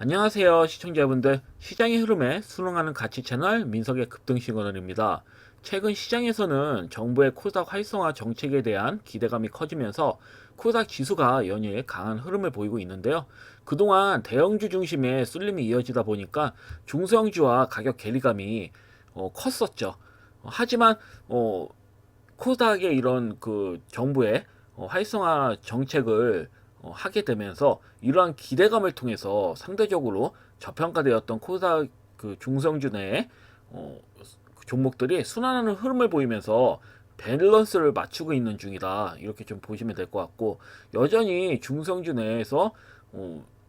안녕하세요 시청자분들, 시장의 흐름에 순응하는 가치 채널 민석의 급등시그널입니다. 최근 시장에서는 정부의 코스닥 활성화 정책에 대한 기대감이 커지면서 코스닥 지수가 연일 강한 흐름을 보이고 있는데요. 그동안 대형주 중심의 쏠림이 이어지다 보니까 중소형주와 가격 괴리감이 컸었죠. 하지만 코스닥의 이런 정부의 활성화 정책을 하게 되면서 이러한 기대감을 통해서 상대적으로 저평가되었던 코스닥 중성주 내의 종목들이 순환하는 흐름을 보이면서 밸런스를 맞추고 있는 중이다, 이렇게 좀 보시면 될 것 같고, 여전히 중성주 내에서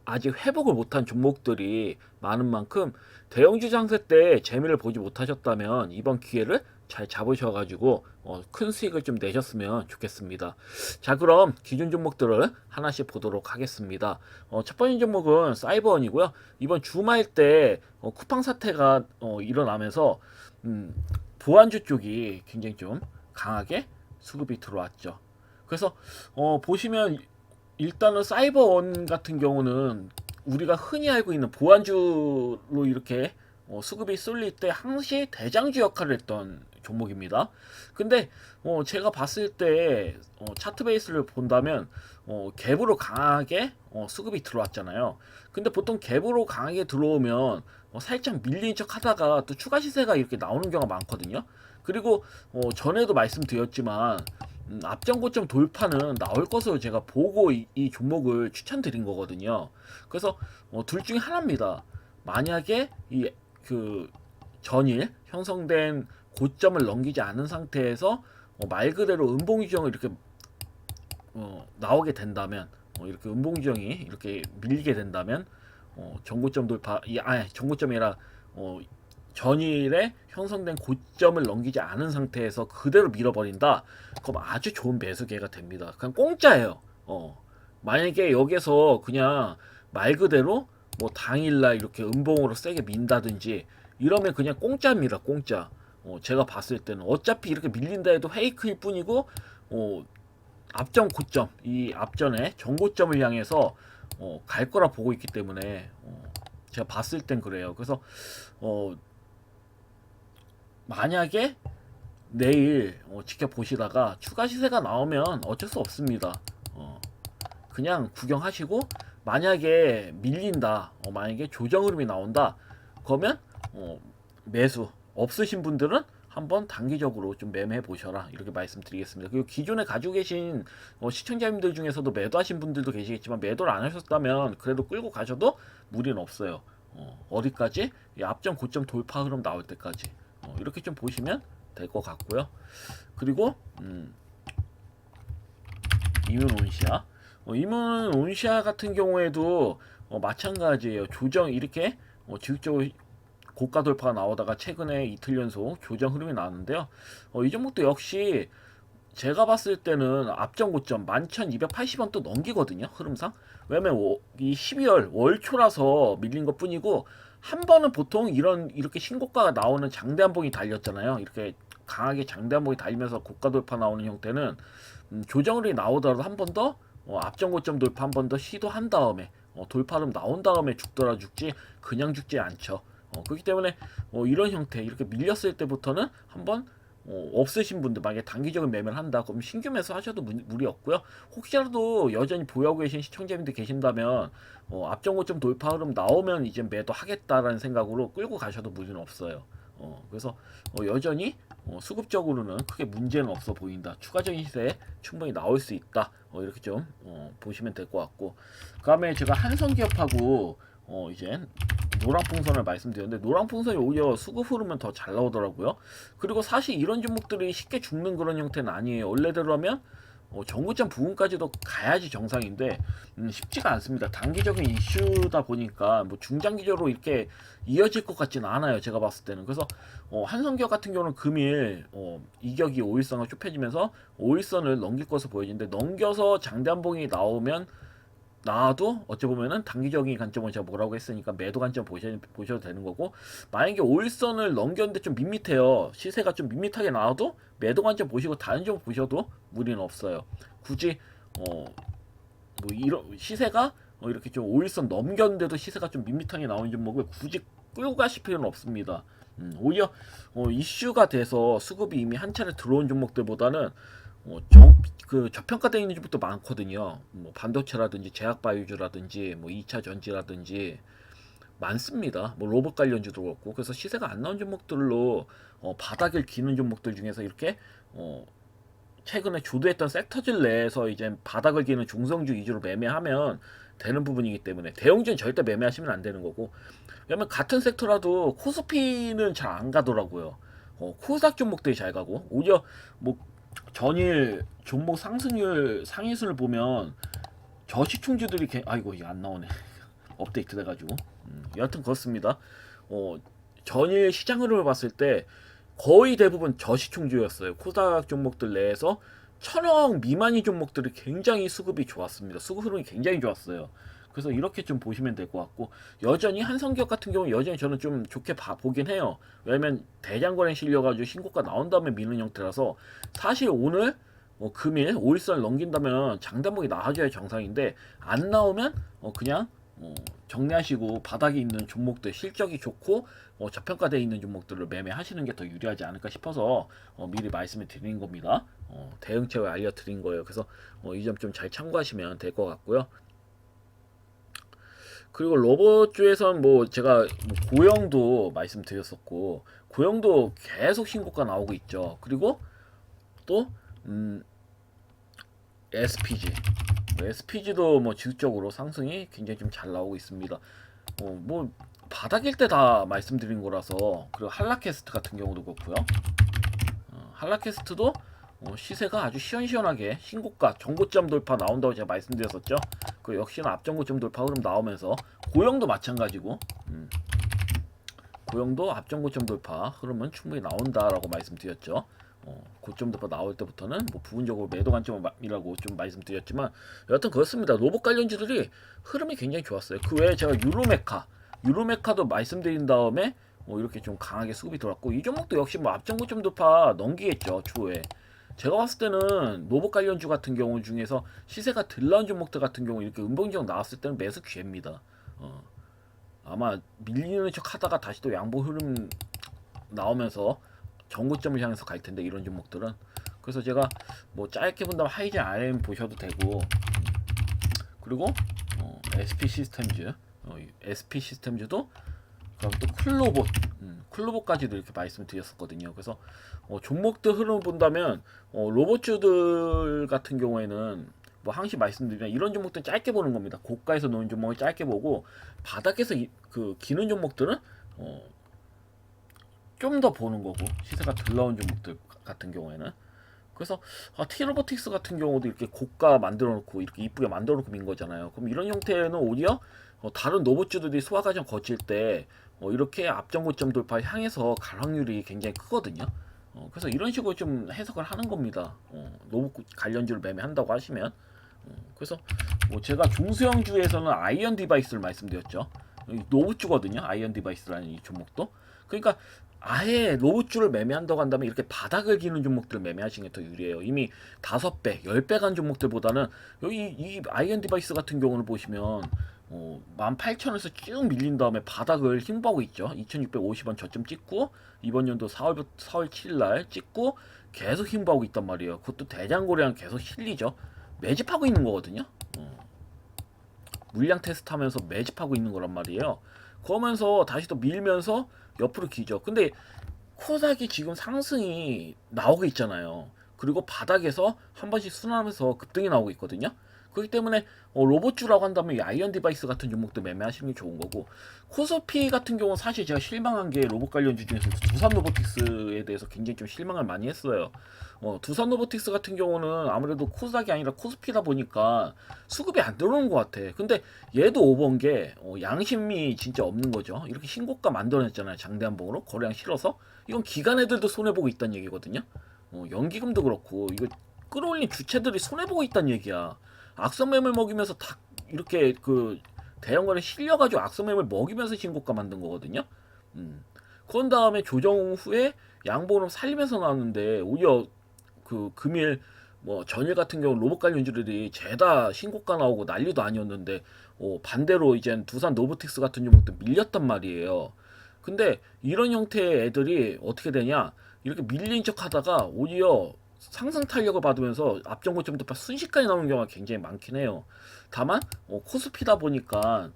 아직 회복을 못한 종목들이 많은 만큼 대형주 장세 때 재미를 보지 못하셨다면 이번 기회를 잘 잡으셔가지고 큰 수익을 좀 내셨으면 좋겠습니다. 자, 그럼 기존 종목들을 하나씩 보도록 하겠습니다. 첫 번째 종목은 사이버원이고요. 이번 주말 때 쿠팡 사태가 일어나면서 보안주 쪽이 굉장히 좀 강하게 수급이 들어왔죠. 그래서 보시면 일단은 사이버원 같은 경우는 우리가 흔히 알고 있는 보안주로 이렇게 수급이 쏠릴 때 항시 대장주 역할을 했던 종목입니다. 근데 제가 봤을 때 차트 베이스를 본다면 갭으로 강하게 수급이 들어왔잖아요. 근데 보통 갭으로 강하게 들어오면 살짝 밀린 척 하다가 또 추가 시세가 이렇게 나오는 경우가 많거든요. 그리고 전에도 말씀드렸지만 앞전 고점 돌파는 나올 것으로 제가 보고 이 종목을 추천드린 거거든요. 그래서 둘 중에 하나입니다. 만약에 전일 형성된 고점을 넘기지 않은 상태에서 말 그대로 음봉 유정을 이렇게 나오게 된다면, 이렇게 음봉 유정이 이렇게 밀리게 된다면 전고점 돌파, 전고점이 아니라 전일에 형성된 고점을 넘기지 않은 상태에서 그대로 밀어버린다. 그럼 아주 좋은 매수 기회가 됩니다. 그냥 공짜예요. 만약에 여기서 그냥 말 그대로 뭐 당일날 이렇게 음봉으로 세게 민다든지 이러면 그냥 공짜입니다. 공짜. 제가 봤을 때는 어차피 이렇게 밀린다 해도 페이크일 뿐이고, 앞전 고점, 이 앞전에 전고점을 향해서 갈 거라 보고 있기 때문에 제가 봤을 땐 그래요. 그래서 만약에 내일 지켜보시다가 추가 시세가 나오면 어쩔 수 없습니다. 그냥 구경하시고, 만약에 밀린다, 만약에 조정 흐름이 나온다, 그러면 매수 없으신 분들은 한번 단기적으로 좀 매매해 보셔라, 이렇게 말씀드리겠습니다. 그리고 기존에 가지고 계신 시청자님들 중에서도 매도하신 분들도 계시겠지만, 매도를 안 하셨다면 그래도 끌고 가셔도 무리는 없어요. 어디까지? 이 앞전 고점 돌파 흐름 나올 때까지 이렇게 좀 보시면 될 것 같고요. 그리고 이문온시아, 이문온시아 같은 경우에도 마찬가지예요. 조정 이렇게 지속적으로 고가 돌파가 나오다가 최근에 이틀 연속 조정 흐름이 나왔는데요. 이 종목도 역시 제가 봤을 때는 앞전 고점 11,280원 또 넘기거든요, 흐름상. 왜냐면 이 12월 월초라서 밀린 것 뿐이고, 한 번은 보통 이렇게 신고가가 나오는 장대 한봉이 달렸잖아요. 이렇게 강하게 장대 한봉이 달리면서 고가 돌파 나오는 형태는 조정이 나오더라도 한 번 더 앞전 고점 돌파 한 번 더 시도한 다음에 돌파름 나온 다음에 죽더라 죽지 그냥 죽지 않죠. 그렇기 때문에 이런 형태, 이렇게 밀렸을 때부터는 한번 없으신 분들, 만약에 단기적인 매매를 한다 그럼 신규 매수 하셔도 무리 없고요. 혹시라도 여전히 보유하고 계신 시청자님들 계신다면 앞전 고점 돌파 흐름 나오면 이제 매도 하겠다라는 생각으로 끌고 가셔도 무리는 없어요. 그래서 여전히 수급적으로는 크게 문제는 없어 보인다. 추가적인 시세 충분히 나올 수 있다. 이렇게 좀 보시면 될 것 같고, 그 다음에 제가 한성기업하고 이제 노랑풍선을 말씀드렸는데, 노랑풍선이 오히려 수급 흐르면 더 잘 나오더라고요. 그리고 사실 이런 종목들이 쉽게 죽는 그런 형태는 아니에요. 원래대로 하면 정고점 부분까지도 가야지 정상인데 쉽지가 않습니다. 단기적인 이슈다 보니까 뭐 중장기적으로 이렇게 이어질 것 같지는 않아요, 제가 봤을 때는. 그래서 한성기업 같은 경우는 금일 이격이 5일선을 좁혀지면서 5일선을 넘길 것으로 보여지는데, 넘겨서 장대 한봉이 나와도 어찌 보면은 단기적인 관점은 제가 뭐라고 했으니까 매도 관점 보셔도 되는 거고, 만약에 5일선을 넘겼는데 좀 밋밋해요, 시세가 좀 밋밋하게 나와도 매도 관점 보시고 다른 점 보셔도 무리는 없어요. 굳이 뭐 이런 시세가 이렇게 좀 5일선 넘겼는데도 시세가 좀 밋밋하게 나오는 종목을 굳이 끌고 가실 필요는 없습니다. 오히려 이슈가 돼서 수급이 이미 한 차례 들어온 종목들보다는 저평가되어 있는 종목도 많거든요. 뭐 반도체라든지 제약바이오주라든지 뭐 2차 전지라든지 많습니다. 뭐 로봇 관련주도 그렇고. 그래서 시세가 안 나온 종목들로 바닥을 기는 종목들 중에서 이렇게 최근에 주도했던 섹터들 내에서 이제 바닥을 기는 중성주 위주로 매매하면 되는 부분이기 때문에 대형주는 절대 매매하시면 안 되는 거고. 왜냐면 같은 섹터라도 코스피는 잘 안 가더라고요. 코스닥 종목들이 잘 가고, 오히려 뭐 전일 종목 상승률 상위순을 보면 저시총주들이 아이고 이게 안 나오네. 업데이트 돼가지고. 여하튼 그렇습니다. 전일 시장 흐름을 봤을 때 거의 대부분 저시총주였어요. 코스닥 종목들 내에서 1,000억 미만의 종목들이 굉장히 수급이 좋았습니다. 수급 흐름이 굉장히 좋았어요. 그래서 이렇게 좀 보시면 될 것 같고, 여전히 한성기업 같은 경우 여전히 저는 좀 좋게 보긴 해요. 왜냐면 대장거래 실려가지고 신고가 나온 다음에 미는 형태라서, 사실 오늘 금일 5일선을 넘긴다면 장단목이 나와줘야 정상인데, 안 나오면 그냥 정리하시고 바닥에 있는 종목들, 실적이 좋고 저평가되어 있는 종목들을 매매하시는 게 더 유리하지 않을까 싶어서 미리 말씀을 드린 겁니다. 대응책을 알려드린 거예요. 그래서 이 점 좀 잘 참고하시면 될 것 같고요. 그리고 로봇주에선 뭐 제가 고영도 말씀드렸었고, 고영도 계속 신고가 나오고 있죠. 그리고 또 SPG, SPG도 뭐 지속적으로 상승이 굉장히 좀 잘 나오고 있습니다. 뭐 바닥일 때 다 말씀드린 거라서. 그리고 한라캐스트 같은 경우도 그렇고요. 한라캐스트도 시세가 아주 시원시원하게 신고가 전고점 돌파 나온다고 제가 말씀드렸었죠. 그 역시나 앞전고점 돌파 흐름 나오면서, 고영도 마찬가지고, 고영도 앞전고점 돌파 흐름은 충분히 나온다라고 말씀드렸죠. 고점 돌파 나올 때부터는 뭐 부분적으로 매도 관점이라고 좀 말씀드렸지만, 여하튼 그렇습니다. 로봇 관련주들이 흐름이 굉장히 좋았어요. 그 외에 제가 유로메카도 말씀드린 다음에 이렇게 좀 강하게 수급이 들어왔고, 이 종목도 역시 뭐 앞전고점 돌파 넘기겠죠. 추후에 제가 봤을 때는 로봇 관련주 같은 경우 중에서 시세가 덜 나온 종목들 같은 경우 이렇게 음봉지형 나왔을 때는 매수 기회입니다. 아마 밀리는 척 하다가 다시 또 양보 흐름 나오면서 정고점을 향해서 갈 텐데, 이런 종목들은. 그래서 제가 뭐 짧게 본다면 하이젠 RM 보셔도 되고, 그리고 SP 시스템즈도, 그럼 또 클로봇까지도 이렇게 말씀을 드렸었거든요. 그래서 종목들 흐름을 본다면 로봇주들 같은 경우에는 뭐 항시 말씀드리면 이런 종목들 짧게 보는 겁니다. 고가에서 놓은 종목을 짧게 보고, 바닥에서 기는 종목들은 좀 더 보는 거고, 시세가 덜 나온 종목들 같은 경우에는. 그래서 티로보틱스 같은 경우도 이렇게 고가 만들어 놓고 이렇게 이쁘게 만들어 놓고 민 거잖아요. 그럼 이런 형태는 오히려 다른 로봇주들이 소화 과정 거칠 때 이렇게 앞전고점 돌파 향해서 갈 확률이 굉장히 크거든요. 그래서 이런 식으로 좀 해석을 하는 겁니다. 로봇 관련주를 매매한다고 하시면. 그래서 뭐 제가 중소형주에서는 아이언 디바이스를 말씀드렸죠. 로봇주거든요. 아이언 디바이스라는 이 종목도. 그러니까 아예 로봇주를 매매한다고 한다면 이렇게 바닥을 기는 종목들을 매매하시는 게 더 유리해요. 이미 5배, 10배 간 종목들보다는 여기 이 아이언 디바이스 같은 경우는 보시면 18,000원에서 쭉 밀린 다음에 바닥을 힘보고 있죠. 2,650원 저점 찍고, 이번 연도 4월 7일 날 찍고 계속 힘보고 있단 말이에요. 그것도 대장고래랑 계속 실리죠. 매집하고 있는 거거든요. 물량 테스트하면서 매집하고 있는 거란 말이에요. 그러면서 다시 또 밀면서 옆으로 기죠. 근데 코스닥이 지금 상승이 나오고 있잖아요. 그리고 바닥에서 한 번씩 순환하면서 급등이 나오고 있거든요. 그렇기 때문에 로봇주라고 한다면 이 아이언 디바이스 같은 종목도 매매하시는 게 좋은 거고, 코스피 같은 경우는 사실 제가 실망한 게 로봇 관련주 중에서 두산 로보틱스에 대해서 굉장히 좀 실망을 많이 했어요. 두산 로보틱스 같은 경우는 아무래도 코스닥이 아니라 코스피다 보니까 수급이 안 들어오는 것 같아. 근데 얘도 오번 게 양심이 진짜 없는 거죠. 이렇게 신고가 만들어냈잖아요. 장대한봉으로 거래량 실어서. 이건 기관 애들도 손해보고 있다는 얘기거든요. 연기금도 그렇고 이거 끌어올린 주체들이 손해보고 있다는 얘기야. 악성매물 먹이면서 다 이렇게 대형거래 실려가지고 악성매물 먹이면서 신고가 만든 거거든요. 그런 다음에 조정 후에 양봉으로 살리면서 나왔는데, 오히려 금일 뭐 전일 같은 경우 로봇 관련주들이 죄다 신고가 나오고 난리도 아니었는데 반대로 이젠 두산 노브틱스 같은 종목도 밀렸단 말이에요. 근데 이런 형태의 애들이 어떻게 되냐? 이렇게 밀린 척 하다가 오히려 상승 탄력을 받으면서 앞전 고점도 순식간에 나오는 경우가 굉장히 많긴 해요. 다만 코스피다 보니까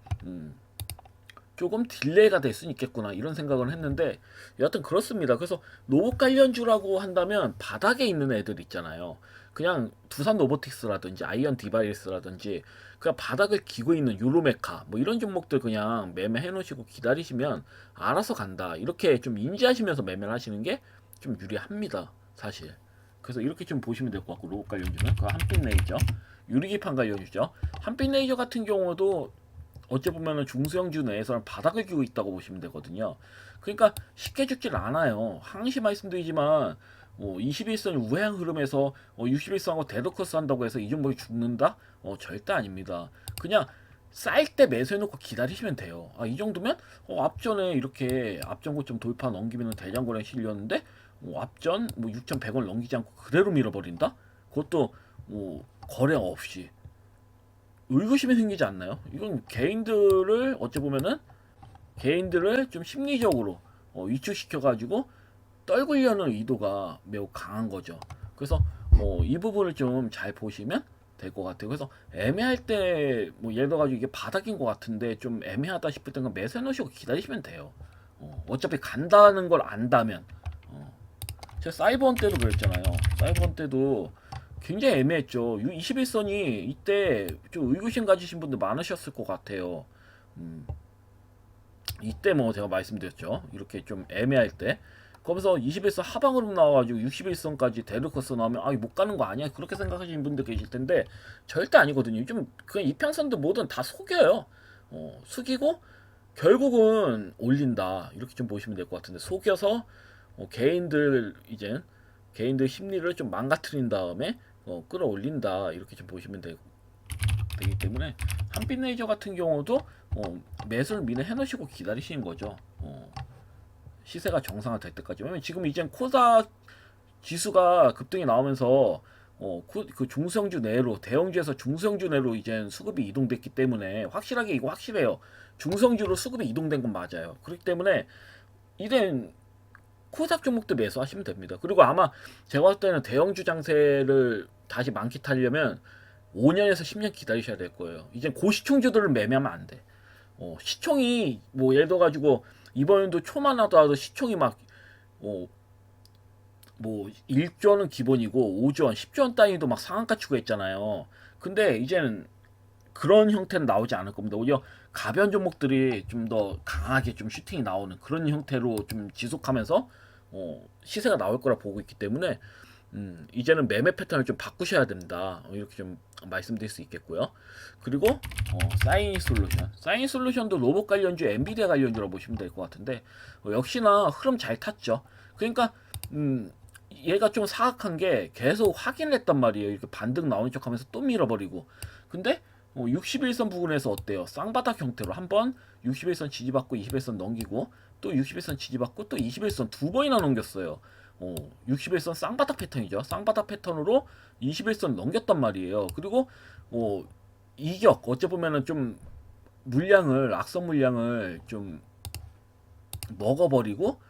조금 딜레이가 될 수는 있겠구나 이런 생각을 했는데 여하튼 그렇습니다. 그래서 로봇 관련주라고 한다면 바닥에 있는 애들 있잖아요. 그냥 두산 로보틱스라든지 아이언 디바이스라든지 그냥 바닥을 기고 있는 유로메카 뭐 이런 종목들 그냥 매매해 놓으시고 기다리시면 알아서 간다 이렇게 좀 인지하시면서 매매를 하시는 게 좀 유리합니다 사실. 그래서 이렇게 좀 보시면 될 것 같고, 로봇 관련주는 그 한빛 레이저 유리기판 관련주죠. 한빛 레이저 같은 경우도 어찌 보면은 중소형주 내에서는 바닥을 기고 있다고 보시면 되거든요. 그러니까 쉽게 죽질 않아요. 항시 말씀드리지만 21선 우회한 흐름에서 61선하고 데드커스 한다고 해서 이 종목이 죽는다? 절대 아닙니다. 그냥 쌀 때 매수해놓고 기다리시면 돼요. 아, 이 정도면 앞전에 이렇게 앞전 고점 돌파 넘기면 대장거래 실렸는데 앞전 6,100원 넘기지 않고 그대로 밀어버린다? 그것도 거래 없이 의구심이 생기지 않나요? 이건 개인들을 어찌 보면은 개인들을 좀 심리적으로 위축시켜 가지고 떨구려는 의도가 매우 강한 거죠. 그래서 이 부분을 좀 잘 보시면 될 것 같아요. 그래서 애매할 때 예를 들어 가지고 이게 바닥인 것 같은데 좀 애매하다 싶을 때는 매수해 놓으시고 기다리시면 돼요. 어차피 간다는 걸 안다면 제가 사이버원 때도 그랬잖아요. 사이버원 때도 굉장히 애매했죠. 21선이 이때 좀 의구심 가지신 분들 많으셨을 것 같아요. 이때 제가 말씀드렸죠. 이렇게 좀 애매할 때. 거기서 21선 하방으로 나와가지고 61선까지 데르커스 나오면 못 가는 거 아니야? 그렇게 생각하시는 분들 계실 텐데 절대 아니거든요. 좀 그냥 이평선도 뭐든 다 속여요. 숙이고 결국은 올린다. 이렇게 좀 보시면 될 것 같은데 속여서 개인들 심리를 좀 망가뜨린 다음에 끌어올린다 이렇게 좀 보시면 되기 때문에 한빛 레이저 같은 경우도 매수를 미리 해놓으시고 기다리시는 거죠. 시세가 정상화 될 때까지. 왜냐면 지금 이제 코스닥 지수가 급등이 나오면서 그 중소형주 내로 대형주에서 중소형주 내로 이제 수급이 이동됐기 때문에 확실하게 이거 확실해요. 중소형주로 수급이 이동된 건 맞아요. 그렇기 때문에 이젠 코스닥 종목도 매수하시면 됩니다. 그리고 아마 제가 봤을 때는 대형주 장세를 다시 만끽하려면 5년에서 10년 기다리셔야 될 거예요. 이제 고시총주들을 매매하면 안 돼. 시총이 예를 들어 가지고 이번 연도 초만 하더라도 시총이 1조는 기본이고 5조 원, 10조 원 단위도 상한가 추구했잖아요. 근데 이제는 그런 형태는 나오지 않을 겁니다. 오히려 가변 종목들이 좀 더 강하게 좀 슈팅이 나오는 그런 형태로 좀 지속하면서 시세가 나올 거라 보고 있기 때문에 이제는 매매 패턴을 좀 바꾸셔야 된다. 이렇게 좀 말씀드릴 수 있겠고요. 그리고 사인 솔루션도 로봇 관련주, 엔비디아 관련주라고 보시면 될 것 같은데 역시나 흐름 잘 탔죠. 그러니까 얘가 좀 사악한 게 계속 확인을 했단 말이에요. 이렇게 반등 나오는 척하면서 또 밀어버리고. 근데 61선 부근에서 어때요? 쌍바닥 형태로 한번 61선 지지받고 21선 넘기고 또 61선 지지받고 또 21선 두 번이나 넘겼어요. 61선 쌍바닥 패턴이죠. 쌍바닥 패턴으로 21선 넘겼단 말이에요. 그리고 이격 어째 보면은 좀 악성 물량을 좀 먹어버리고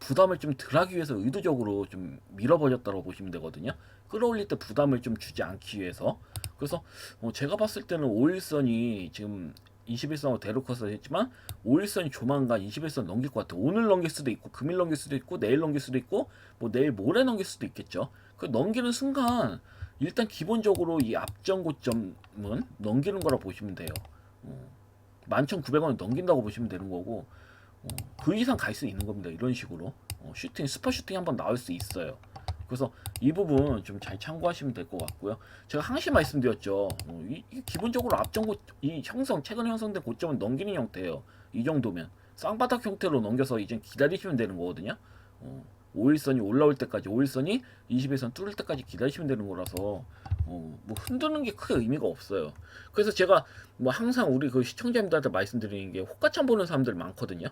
부담을 좀 덜하기 위해서 의도적으로 좀 밀어버렸다고 보시면 되거든요. 끌어올릴 때 부담을 좀 주지 않기 위해서. 그래서 제가 봤을 때는 5일선이 지금 21선으로 데려커서 했지만 5일선이 조만간 21선 넘길 것 같아요. 오늘 넘길 수도 있고 금일 넘길 수도 있고 내일 넘길 수도 있고 내일 모레 넘길 수도 있겠죠. 그 넘기는 순간 일단 기본적으로 이 앞전 고점은 넘기는 거라 보시면 돼요. 11,900원을 넘긴다고 보시면 되는 거고 그 이상 갈 수 있는 겁니다. 이런 식으로 슈퍼 슈팅 한번 나올 수 있어요. 그래서 이 부분 좀 잘 참고하시면 될 것 같고요. 제가 항상 말씀드렸죠. 기본적으로 이 최근 형성된 고점은 넘기는 형태예요. 이 정도면 쌍바닥 형태로 넘겨서 이제 기다리시면 되는 거거든요. 5일선이 올라올 때까지 5일선이 21선 뚫을 때까지 기다리시면 되는 거라서 흔드는 게 크게 의미가 없어요. 그래서 제가 항상 우리 그 시청자님들한테 말씀드리는 게 호가창 보는 사람들 많거든요.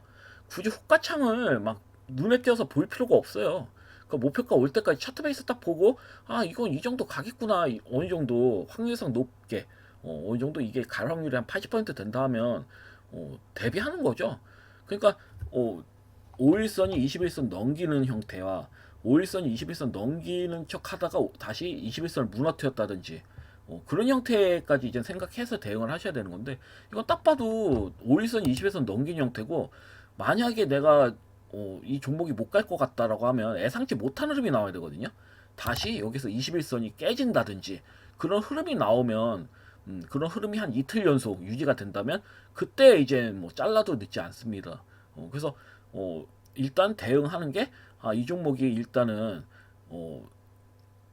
굳이 호가창을 눈에 띄어서 볼 필요가 없어요. 그러니까 목표가 올 때까지 차트 베이스 딱 보고 아 이건 이 정도 가겠구나 어느 정도 확률상 높게 어느 정도 이게 갈 확률이 한 80% 된다 하면 대비하는 거죠. 그러니까 5일선이 21선 넘기는 형태와 5일선이 21선 넘기는 척 하다가 다시 21선을 무너뜨렸다든지 그런 형태까지 이제 생각해서 대응을 하셔야 되는 건데 이건 딱 봐도 5일선 21선 넘긴 형태고 만약에 내가 이 종목이 못 갈 것 같다라고 하면 예상치 못한 흐름이 나와야 되거든요. 다시 여기서 21선이 깨진다든지 그런 흐름이 나오면 그런 흐름이 한 이틀 연속 유지가 된다면 그때 이제 뭐 잘라도 늦지 않습니다. 그래서 일단 대응하는 게 이 종목이 일단은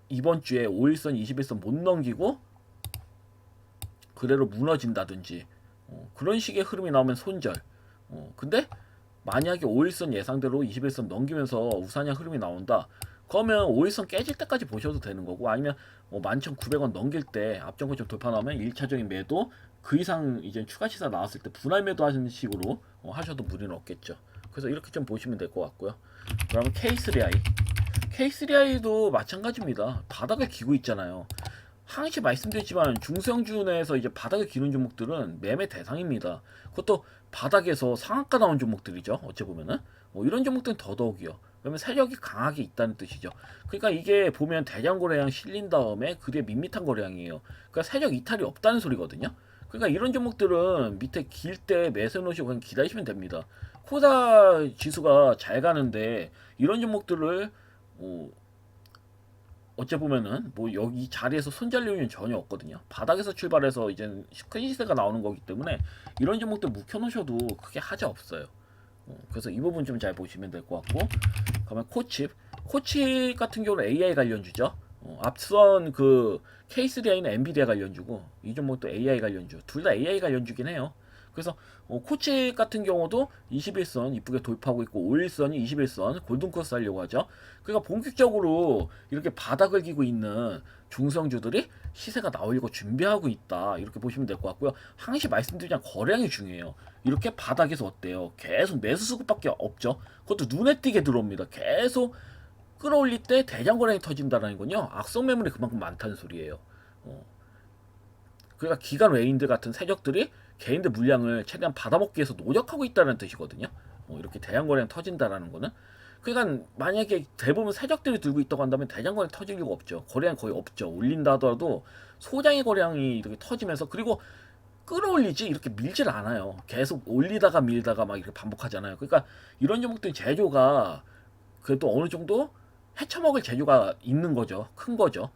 이번 주에 5일선, 21선 못 넘기고 그대로 무너진다든지 그런 식의 흐름이 나오면 손절. 근데 만약에 5일선 예상대로 21선 넘기면서 우상향 흐름이 나온다. 그러면 5일선 깨질 때까지 보셔도 되는 거고 아니면 11,900원 넘길 때 앞전고점 돌파 나오면 1차적인 매도 그 이상 이제 추가 시세 나왔을 때 분할 매도 하시는 식으로 하셔도 무리는 없겠죠. 그래서 이렇게 좀 보시면 될 것 같고요. 그러면 K3i. K3i도 마찬가지입니다. 바닥을 기고 있잖아요. 항시 말씀드렸지만 중성주 내에서 이제 바닥을 기는 종목들은 매매 대상입니다. 그것도 바닥에서 상한가 나온 종목들이죠. 어찌 보면은 이런 종목들은 더더욱이요. 왜냐면 세력이 강하게 있다는 뜻이죠. 그러니까 이게 보면 대량 거래량 실린 다음에 그 뒤에 밋밋한 거래량이에요. 그러니까 세력 이탈이 없다는 소리거든요. 그러니까 이런 종목들은 밑에 길 때 매수 놓으시고 그냥 기다리시면 됩니다. 코다 지수가 잘 가는데 이런 종목들을 어째 보면은 뭐 여기 자리에서 손절릴 일은 전혀 없거든요. 바닥에서 출발해서 이제 큰 시세가 나오는 거기 때문에 이런 종목들 묵혀놓으셔도 크게 하자 없어요. 그래서 이 부분 좀 잘 보시면 될 것 같고, 그러면 코칩 같은 경우는 AI 관련주죠. 앞선 그 K3i는 엔비디아 관련주고 이 종목도 AI 관련주, 둘 다 AI 관련주긴 해요. 그래서 코치 같은 경우도 21선 이쁘게 돌파하고 있고 5일선이 21선 골든크로스 하려고 하죠. 그러니까 본격적으로 이렇게 바닥을 기고 있는 중성주들이 시세가 나오려고 준비하고 있다. 이렇게 보시면 될 것 같고요. 항시 말씀드리자면 거래량이 중요해요. 이렇게 바닥에서 어때요? 계속 매수 수급밖에 없죠. 그것도 눈에 띄게 들어옵니다. 계속 끌어올릴 때 대량 거래량이 터진다는 건요. 악성 매물이 그만큼 많다는 소리예요. 그러니까 기관 외인들 같은 세력들이 개인들 물량을 최대한 받아먹기 위해서 노력하고 있다는 뜻이거든요. 이렇게 대량 거래량 터진다라는 거는. 그러니까 만약에 대부분 세력들이 들고 있다고 한다면 대량 거래 터질 리가 없죠. 거래량 거의 없죠. 올린다 하더라도 소량의 거래량이 이렇게 터지면서 그리고 끌어올리지 이렇게 밀질 않아요. 계속 올리다가 밀다가 막 이렇게 반복하잖아요. 그러니까 이런 종목들 재조가 그래도 어느 정도 헤쳐먹을 재주가 있는 거죠. 큰 거죠.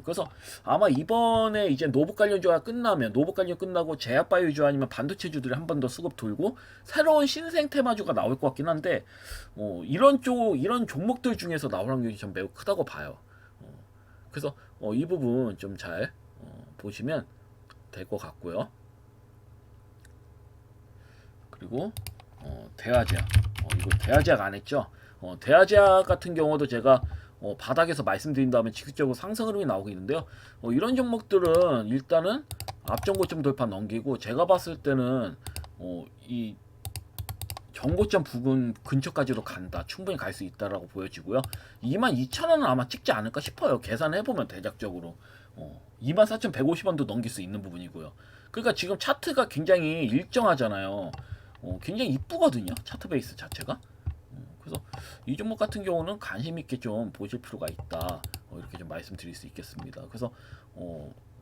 그래서 아마 이번에 이제 노브 관련주가 끝나면 노브 관련 끝나고 제약바이오주 아니면 반도체주들이 한 번 더 수급 돌고 새로운 신생 테마주가 나올 것 같긴 한데 이런 종목들 중에서 나올 확률이 좀 매우 크다고 봐요. 그래서 이 부분 좀 잘 보시면 될 것 같고요. 그리고 대화제약 이거 대화제약 안 했죠? 대화제약 같은 경우도 제가 바닥에서 말씀드린 다음에 지속적으로 상승 흐름이 나오고 있는데요. 이런 종목들은 일단은 앞전고점 돌파 넘기고 제가 봤을 때는 이 전고점 부근 근처까지도 간다. 충분히 갈 수 있다라고 보여지고요. 22,000원은 아마 찍지 않을까 싶어요. 계산해보면 대략적으로 24,150원도 넘길 수 있는 부분이고요. 그러니까 지금 차트가 굉장히 일정하잖아요. 굉장히 이쁘거든요. 차트 베이스 자체가. 그래서 이 종목 같은 경우는 관심 있게 좀 보실 필요가 있다. 이렇게 좀 말씀드릴 수 있겠습니다. 그래서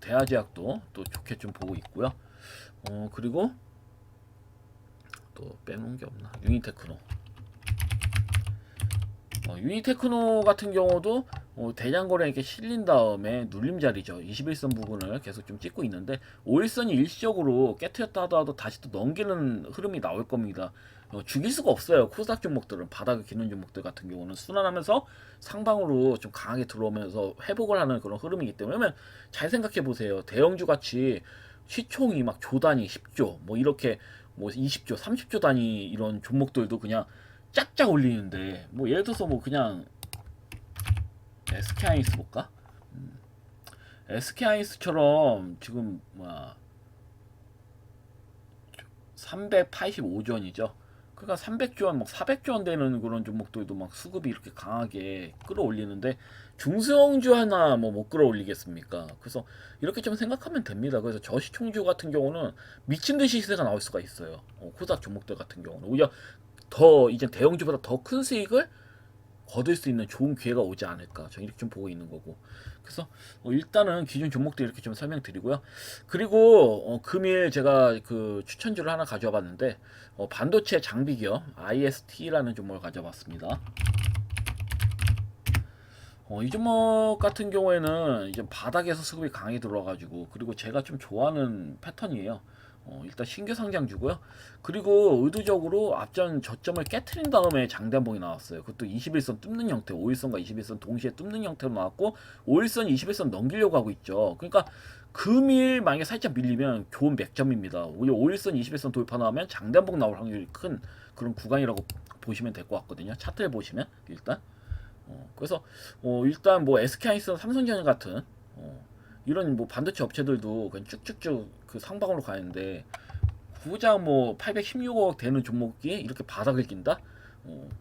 대하제약도 또 좋게 좀 보고 있고요. 그리고 또 빼놓은 게 없나? 유니테크노. 유니테크노 같은 경우도 대량 거래액에 실린 다음에 눌림자리죠. 21선 부분을 계속 좀 찍고 있는데 5일선이 일시적으로 깨트렸다 하더라도 다시 또 넘기는 흐름이 나올 겁니다. 죽일 수가 없어요. 코스닥 종목들은 바닥을 기는 종목들 같은 경우는 순환하면서 상방으로 좀 강하게 들어오면서 회복을 하는 그런 흐름이기 때문에 잘 생각해 보세요. 대형주 같이 시총이 막 조 단위 10조 뭐 이렇게 뭐 20조 30조 단위 이런 종목들도 그냥 짝짝 올리는데 뭐 예를 들어서 뭐 그냥 SK하이닉스 볼까? SK하이닉스처럼 지금 뭐 385조 원이죠. 그러니까 300조 원, 막 400조 원 되는 그런 종목들도 막 수급이 이렇게 강하게 끌어올리는데 중소형주 하나 뭐 못 끌어올리겠습니까? 그래서 이렇게 좀 생각하면 됩니다. 그래서 저시총주 같은 경우는 미친 듯이 시세가 나올 수가 있어요. 코스닥 종목들 같은 경우는 오히려 더 이제 대형주보다 더 큰 수익을 거둘 수 있는 좋은 기회가 오지 않을까 저는 이렇게 좀 보고 있는 거고. 그래서 일단은 기존 종목들 이렇게 좀 설명드리고요. 그리고 금일 제가 그 추천주를 하나 가져와 봤는데 반도체 장비 기업 IST라는 종목을 가져봤습니다. 이 종목 같은 경우에는 이제 바닥에서 수급이 강하게 들어와가지고, 그리고 제가 좀 좋아하는 패턴이에요. 일단 신규 상장주고요. 그리고 의도적으로 앞전 저점을 깨트린 다음에 장대한봉이 나왔어요. 그것도 21선 뚫는 형태, 5일선과 21선 동시에 뚫는 형태로 나왔고 5일선, 21선 넘기려고 하고 있죠. 그러니까 금일 만약에 살짝 밀리면 좋은 맥점입니다. 오히려 5일선, 21선 돌파 나오면 장대한봉 나올 확률이 큰 그런 구간이라고 보시면 될 것 같거든요. 차트를 보시면 일단. 그래서 일단 뭐 SK하이닉스나 삼성전자 같은 이런 뭐 반도체 업체들도 그냥 쭉쭉쭉 그 상방으로 가는데 고작 뭐 816억 되는 종목이 이렇게 바닥을 낀다?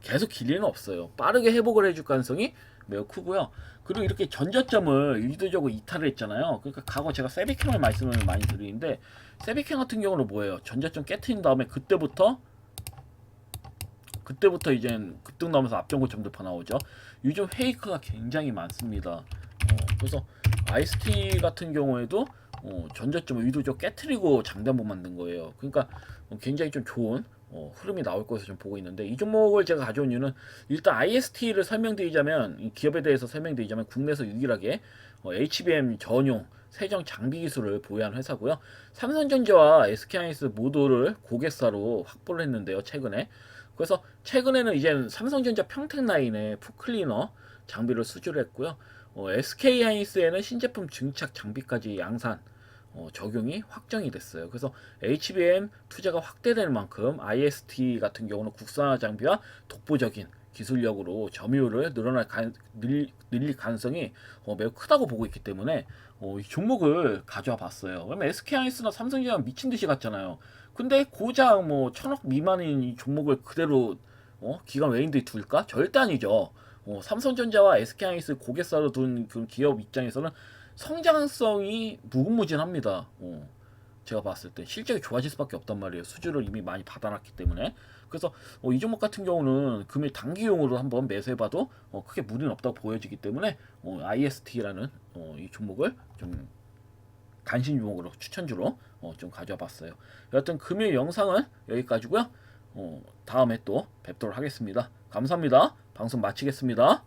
계속 길 리는 없어요. 빠르게 회복을 해줄 가능성이 매우 크고요. 그리고 이렇게 전저점을 의도적으로 이탈을 했잖아요. 그러니까 과거 제가 세비캠을 말씀을 많이 드리는데, 세비캠 같은 경우는 뭐예요? 전저점 깨트린 다음에 그때부터 이제 급등 나오면서 앞전 고점 돌파 나오죠. 요즘 페이크가 굉장히 많습니다. 그래서 IST 같은 경우에도 전저점을 의도적 깨트리고 장단봉 만든 거예요. 그러니까 굉장히 좀 좋은 흐름이 나올 것으로 좀 보고 있는데, 이 종목을 제가 가져온 이유는 일단 IST를 설명드리자면, 이 기업에 대해서 설명드리자면 국내에서 유일하게 HBM 전용 세정 장비 기술을 보유한 회사고요. 삼성전자와 SK하이닉스 모두를 고객사로 확보를 했는데요, 최근에. 그래서 최근에는 이제 삼성전자 평택 라인에 풋클리너 장비를 수주를 했고요. SK하이닉스에는 신제품 증착 장비까지 양산 적용이 확정이 됐어요. 그래서 HBM 투자가 확대되는 만큼 IST 같은 경우는 국산화 장비와 독보적인 기술력으로 점유율을 늘릴 가능성이 매우 크다고 보고 있기 때문에 이 종목을 가져와 봤어요. 왜냐면 SK하이닉스나 삼성전자 미친 듯이 갔잖아요. 근데 고작 뭐 1000억 미만인 이 종목을 그대로 기관 외인들이 둘까? 절대 아니죠. 삼성전자와 SK하이닉스 고객사로 둔 그 기업 입장에서는 성장성이 무궁무진합니다. 제가 봤을 때 실적이 좋아질 수밖에 없단 말이에요. 수주를 이미 많이 받아놨기 때문에. 그래서 이 종목 같은 경우는 금일 단기용으로 한번 매수해봐도 크게 무리는 없다고 보여지기 때문에 IST라는 이 종목을 좀 간신 종목으로 추천주로 좀 가져와봤어요. 여하튼 금일 영상은 여기까지고요. 다음에 또 뵙도록 하겠습니다. 감사합니다. 방송 마치겠습니다.